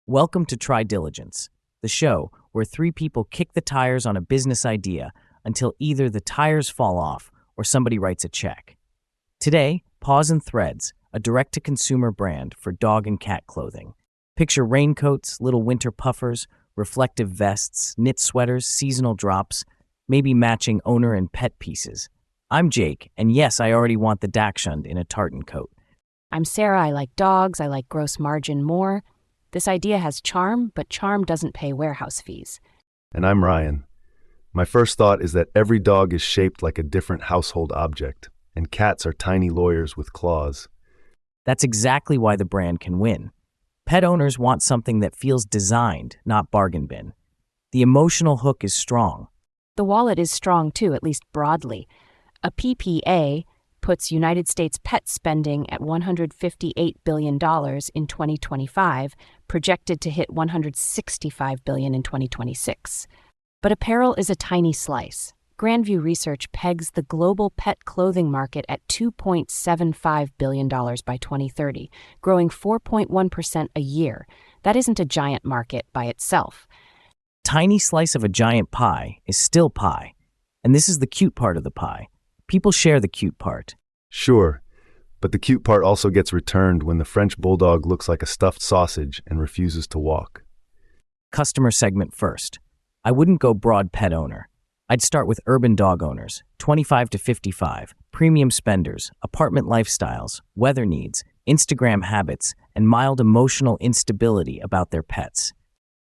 Welcome to Diligence, the show where three people kick the tires on a business idea until either the tires fall off or somebody writes a check. Today, Paws and Threads, a direct-to-consumer brand for dog and cat clothing. Picture raincoats, little winter puffers, reflective vests, knit sweaters, seasonal drops, maybe matching owner and pet pieces. I'm Jake, and yes, I already want the Dachshund in a tartan coat. I'm Sarah. I like dogs. I like gross margin more. This idea has charm, but charm doesn't pay warehouse fees. And I'm Ryan. My first thought is that every dog is shaped like a different household object, and cats are tiny lawyers with claws. That's exactly why the brand can win. Pet owners want something that feels designed, not bargain bin. The emotional hook is strong. The wallet is strong too, at least broadly. A PPA puts United States pet spending at $158 billion in 2025, projected to hit $165 billion in 2026. But apparel is a tiny slice. Grandview Research pegs the global pet clothing market at $2.75 billion by 2030, growing 4.1% a year. That isn't a giant market by itself. Tiny slice of a giant pie is still pie. And this is the cute part of the pie. People share the cute part. Sure, but the cute part also gets returned when the French bulldog looks like a stuffed sausage and refuses to walk. Customer segment first. I wouldn't go broad pet owner. I'd start with urban dog owners, 25 to 55, premium spenders, apartment lifestyles, weather needs, Instagram habits, and mild emotional instability about their pets.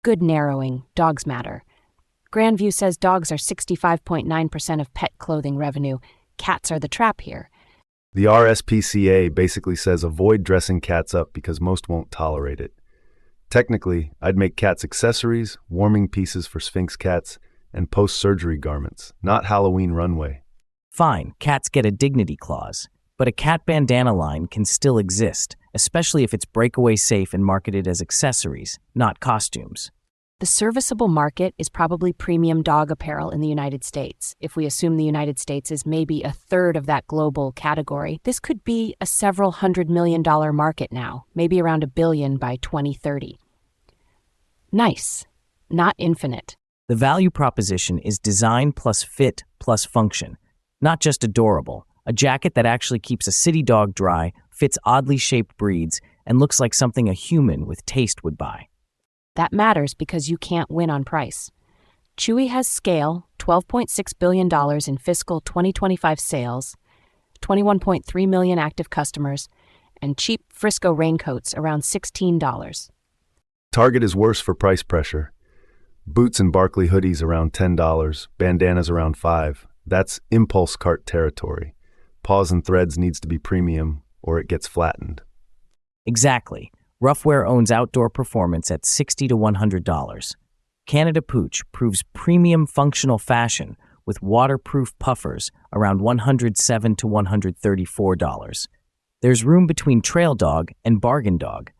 Good narrowing. Dogs matter. Grandview says dogs are 65.9% of pet clothing revenue. Cats are the trap here. The RSPCA basically says avoid dressing cats up because most won't tolerate it. Technically, I'd make cats accessories, warming pieces for Sphinx cats, and post-surgery garments, not Halloween runway. Fine, cats get a dignity clause, but a cat bandana line can still exist, especially if it's breakaway safe and marketed as accessories, not costumes. The serviceable market is probably premium dog apparel in the United States. If we assume the United States is maybe a third of that global category, this could be a several $100 million market now, maybe around $1 billion by 2030. Nice, not infinite. The value proposition is design plus fit plus function, not just adorable. A jacket that actually keeps a city dog dry, fits oddly shaped breeds, and looks like something a human with taste would buy. That matters because you can't win on price. Chewy has scale, $12.6 billion in fiscal 2025 sales, 21.3 million active customers, and cheap Frisco raincoats around $16. Target is worse for price pressure. Boots and Barkley hoodies around $10, bandanas around $5. That's impulse cart territory. Paws and Threads needs to be premium or it gets flattened. Exactly. Roughwear owns outdoor performance at $60 to $100. Canada Pooch proves premium functional fashion with waterproof puffers around $107 to $134. There's room between Trail Dog and Bargain Dog.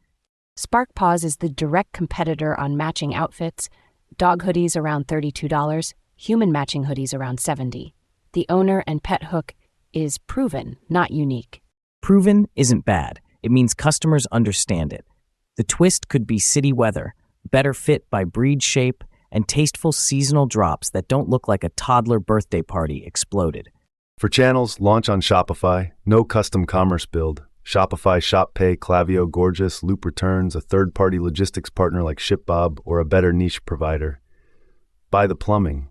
Spark Paws is the direct competitor on matching outfits. Dog hoodies around $32, human matching hoodies around $70. The owner and pet hook is proven, not unique. Proven isn't bad. It means customers understand it. The twist could be city weather, better fit by breed shape, and tasteful seasonal drops that don't look like a toddler birthday party exploded. For channels, launch on Shopify, no custom commerce build. Shopify, ShopPay, Klaviyo, Gorgeous, Loop Returns, a third-party logistics partner like ShipBob, or a better niche provider. Buy the plumbing.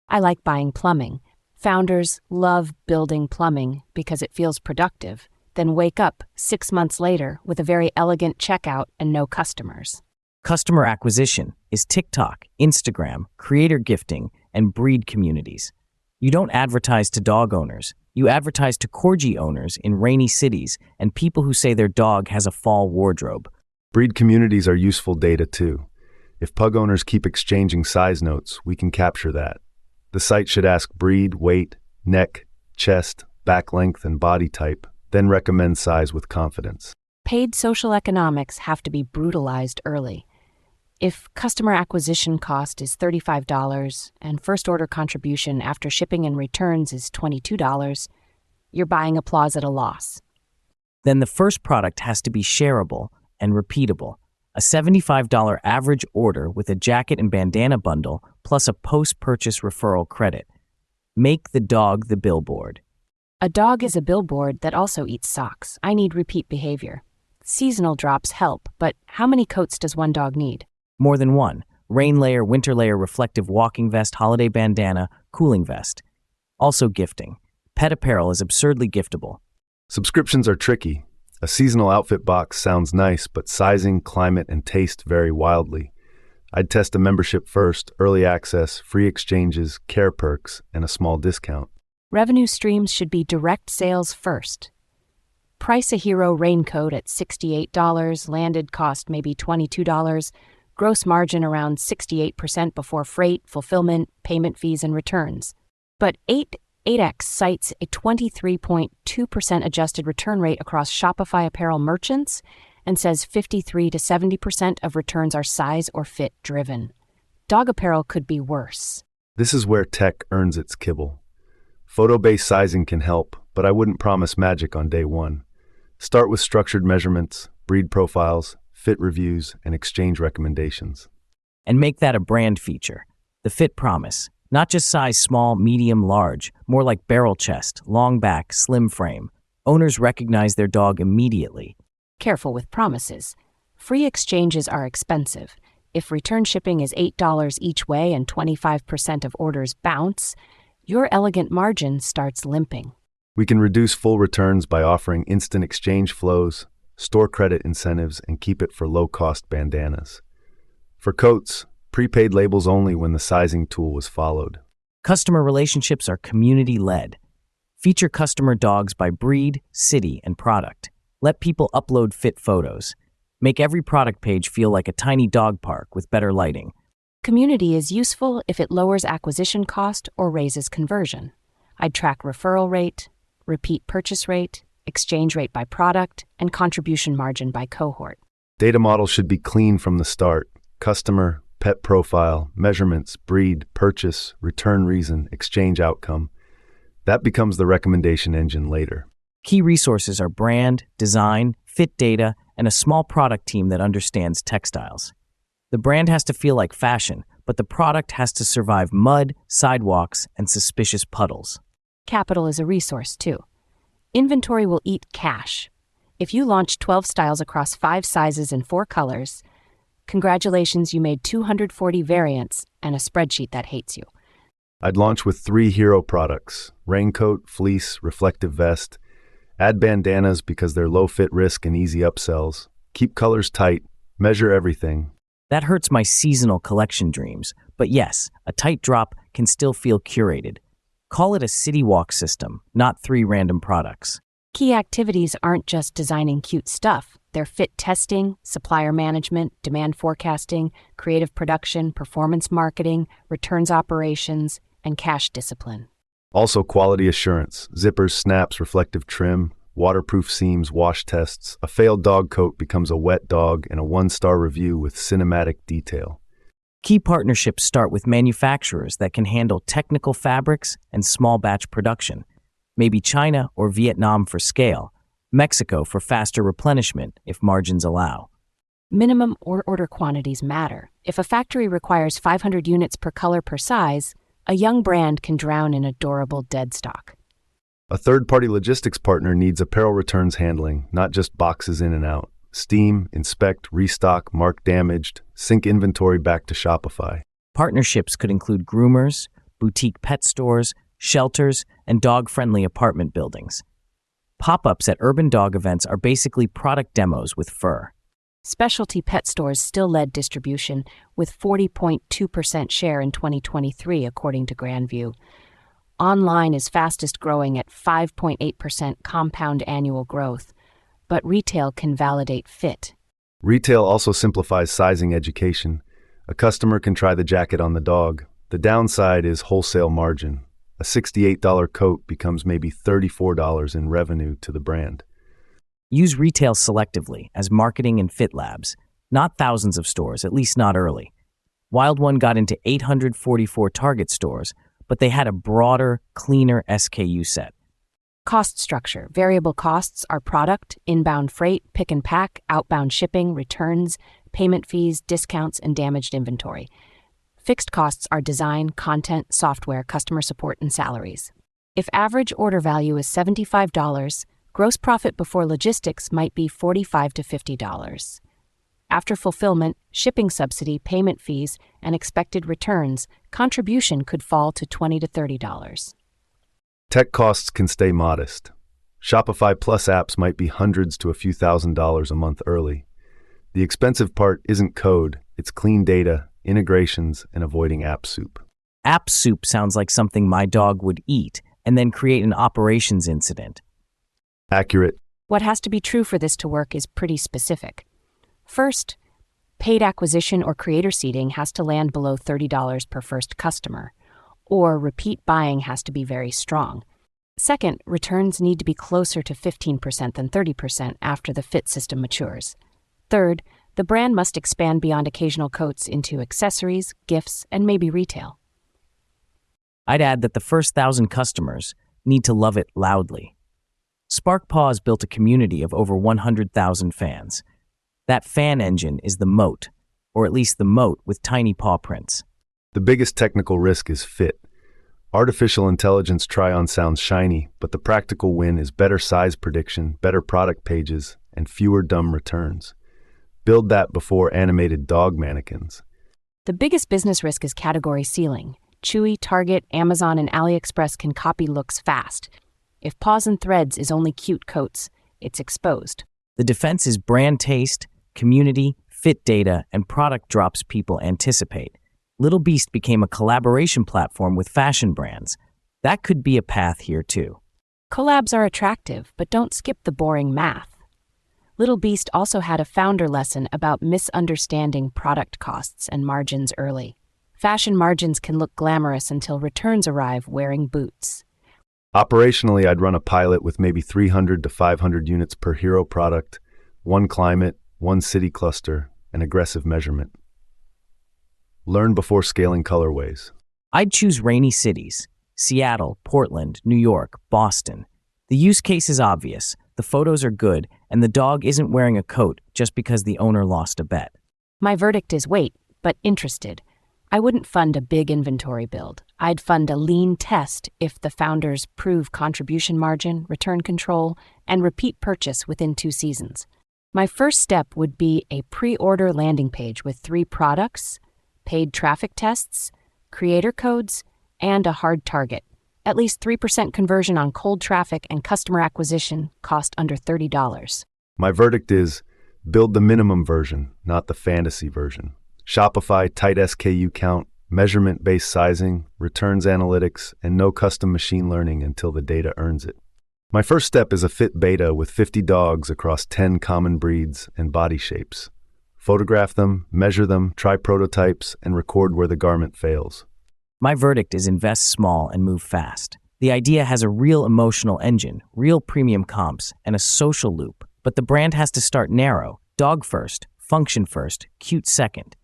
I like buying plumbing. Founders love building plumbing because it feels productive. Then wake up 6 months later with a very elegant checkout and no customers. Customer acquisition is TikTok, Instagram, creator gifting, and breed communities. You don't advertise to dog owners. You advertise to corgi owners in rainy cities and people who say their dog has a fall wardrobe. Breed communities are useful data too. If pug owners keep exchanging size notes, we can capture that. The site should ask breed, weight, neck, chest, back length, and body type, then recommend size with confidence. Paid social economics have to be brutalized early. If customer acquisition cost is $35 and first order contribution after shipping and returns is $22, you're buying applause at a loss. Then the first product has to be shareable and repeatable. A $75 average order with a jacket and bandana bundle plus a post-purchase referral credit. Make the dog the billboard. A dog is a billboard that also eats socks. I need repeat behavior. Seasonal drops help, but how many coats does one dog need? More than one. Rain layer, winter layer, reflective walking vest, holiday bandana, cooling vest. Also gifting. Pet apparel is absurdly giftable. Subscriptions are tricky. A seasonal outfit box sounds nice, but sizing, climate, and taste vary wildly. I'd test a membership first, early access, free exchanges, care perks, and a small discount. Revenue streams should be direct sales first. Price a hero raincoat at $68, landed cost maybe $22, gross margin around 68% before freight, fulfillment, payment fees, and returns. But 8x cites a 23.2% adjusted return rate across Shopify apparel merchants and says 53 to 70% of returns are size or fit driven. Dog apparel could be worse. This is where tech earns its kibble. Photo-based sizing can help, but I wouldn't promise magic on day one. Start with structured measurements, breed profiles, fit reviews, and exchange recommendations. And make that a brand feature. The fit promise. Not just size small, medium, large, more like barrel chest, long back, slim frame. Owners recognize their dog immediately. Careful with promises. Free exchanges are expensive. If return shipping is $8 each way and 25% of orders bounce, your elegant margin starts limping. We can reduce full returns by offering instant exchange flows, store credit incentives, and keep it for low-cost bandanas. For coats, prepaid labels only when the sizing tool was followed. Customer relationships are community-led. Feature customer dogs by breed, city, and product. Let people upload fit photos. Make every product page feel like a tiny dog park with better lighting. Community is useful if it lowers acquisition cost or raises conversion. I'd track referral rate, repeat purchase rate, exchange rate by product, and contribution margin by cohort. Data models should be clean from the start. Customer, pet profile, measurements, breed, purchase, return reason, exchange outcome. That becomes the recommendation engine later. Key resources are brand, design, fit data, and a small product team that understands textiles. The brand has to feel like fashion, but the product has to survive mud, sidewalks, and suspicious puddles. Capital is a resource, too. Inventory will eat cash. If you launch 12 styles across 5 sizes and 4 colors, congratulations, you made 240 variants and a spreadsheet that hates you. I'd launch with 3 hero products: raincoat, fleece, reflective vest. Add bandanas because they're low fit risk and easy upsells. Keep colors tight. Measure everything. That hurts my seasonal collection dreams, but yes, a tight drop can still feel curated. Call it a city walk system, not 3 random products. Key activities aren't just designing cute stuff. They're fit testing, supplier management, demand forecasting, creative production, performance marketing, returns operations, and cash discipline. Also quality assurance: zippers, snaps, reflective trim, waterproof seams, wash tests. A failed dog coat becomes a wet dog, and a 1-star review with cinematic detail. Key partnerships start with manufacturers that can handle technical fabrics and small batch production. Maybe China or Vietnam for scale, Mexico for faster replenishment if margins allow. Minimum order quantities matter. If a factory requires 500 units per color per size, a young brand can drown in adorable dead stock. A third-party logistics partner needs apparel returns handling, not just boxes in and out. Steam, inspect, restock, mark damaged, sync inventory back to Shopify. Partnerships could include groomers, boutique pet stores, shelters, and dog-friendly apartment buildings. Pop-ups at urban dog events are basically product demos with fur. Specialty pet stores still led distribution with 40.2% share in 2023, according to Grandview. Online is fastest growing at 5.8% compound annual growth, but retail can validate fit. Retail also simplifies sizing education. A customer can try the jacket on the dog. The downside is wholesale margin. A $68 coat becomes maybe $34 in revenue to the brand. Use retail selectively as marketing and fit labs, not thousands of stores, at least not early. Wild One got into 844 Target stores, but they had a broader, cleaner SKU set. Cost structure. Variable costs are product, inbound freight, pick and pack, outbound shipping, returns, payment fees, discounts, and damaged inventory. Fixed costs are design, content, software, customer support, and salaries. If average order value is $75, gross profit before logistics might be $45 to $50. After fulfillment, shipping subsidy, payment fees, and expected returns, contribution could fall to $20 to $30. Tech costs can stay modest. Shopify Plus apps might be hundreds to a few $1,000s a month early. The expensive part isn't code, it's clean data, integrations, and avoiding app soup. App soup sounds like something my dog would eat and then create an operations incident. Accurate. What has to be true for this to work is pretty specific. First, paid acquisition or creator seeding has to land below $30 per first customer, or repeat buying has to be very strong. Second, returns need to be closer to 15% than 30% after the fit system matures. Third, the brand must expand beyond occasional coats into accessories, gifts, and maybe retail. I'd add that the first 1,000 customers need to love it loudly. Spark Paws built a community of over 100,000 fans. That fan engine is the moat, or at least the moat with tiny paw prints. The biggest technical risk is fit. Artificial intelligence try-on sounds shiny, but the practical win is better size prediction, better product pages, and fewer dumb returns. Build that before animated dog mannequins. The biggest business risk is category ceiling. Chewy, Target, Amazon, and AliExpress can copy looks fast. If Paws and Threads is only cute coats, it's exposed. The defense is brand taste, community, fit data, and product drops people anticipate. Little Beast became a collaboration platform with fashion brands. That could be a path here too. Collabs are attractive, but don't skip the boring math. Little Beast also had a founder lesson about misunderstanding product costs and margins early. Fashion margins can look glamorous until returns arrive wearing boots. Operationally, I'd run a pilot with maybe 300 to 500 units per hero product, one climate, one city cluster, and aggressive measurement. Learn before scaling colorways. I'd choose rainy cities: Seattle, Portland, New York, Boston. The use case is obvious, the photos are good, and the dog isn't wearing a coat just because the owner lost a bet. My verdict is wait, but interested. I wouldn't fund a big inventory build. I'd fund a lean test if the founders prove contribution margin, return control, and repeat purchase within 2 seasons. My first step would be a pre-order landing page with 3 products, paid traffic tests, creator codes, and a hard target. At least 3% conversion on cold traffic and customer acquisition cost under $30. My verdict is build the minimum version, not the fantasy version. Shopify, tight SKU count, measurement-based sizing, returns analytics, and no custom machine learning until the data earns it. My first step is a fit beta with 50 dogs across 10 common breeds and body shapes. Photograph them, measure them, try prototypes, and record where the garment fails. My verdict is invest small and move fast. The idea has a real emotional engine, real premium comps, and a social loop, but the brand has to start narrow: dog first, function first, cute second.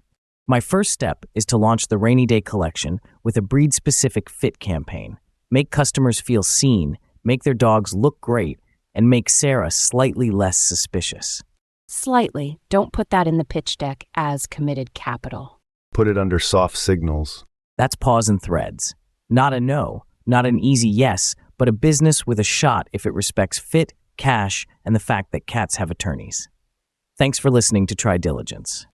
My first step is to launch the Rainy Day collection with a breed-specific fit campaign. Make customers feel seen, make their dogs look great, and make Sarah slightly less suspicious. Slightly. Don't put that in the pitch deck as committed capital. Put it under soft signals. That's Paws and Threads. Not a no, not an easy yes, but a business with a shot if it respects fit, cash, and the fact that cats have attorneys. Thanks for listening to Try Diligence.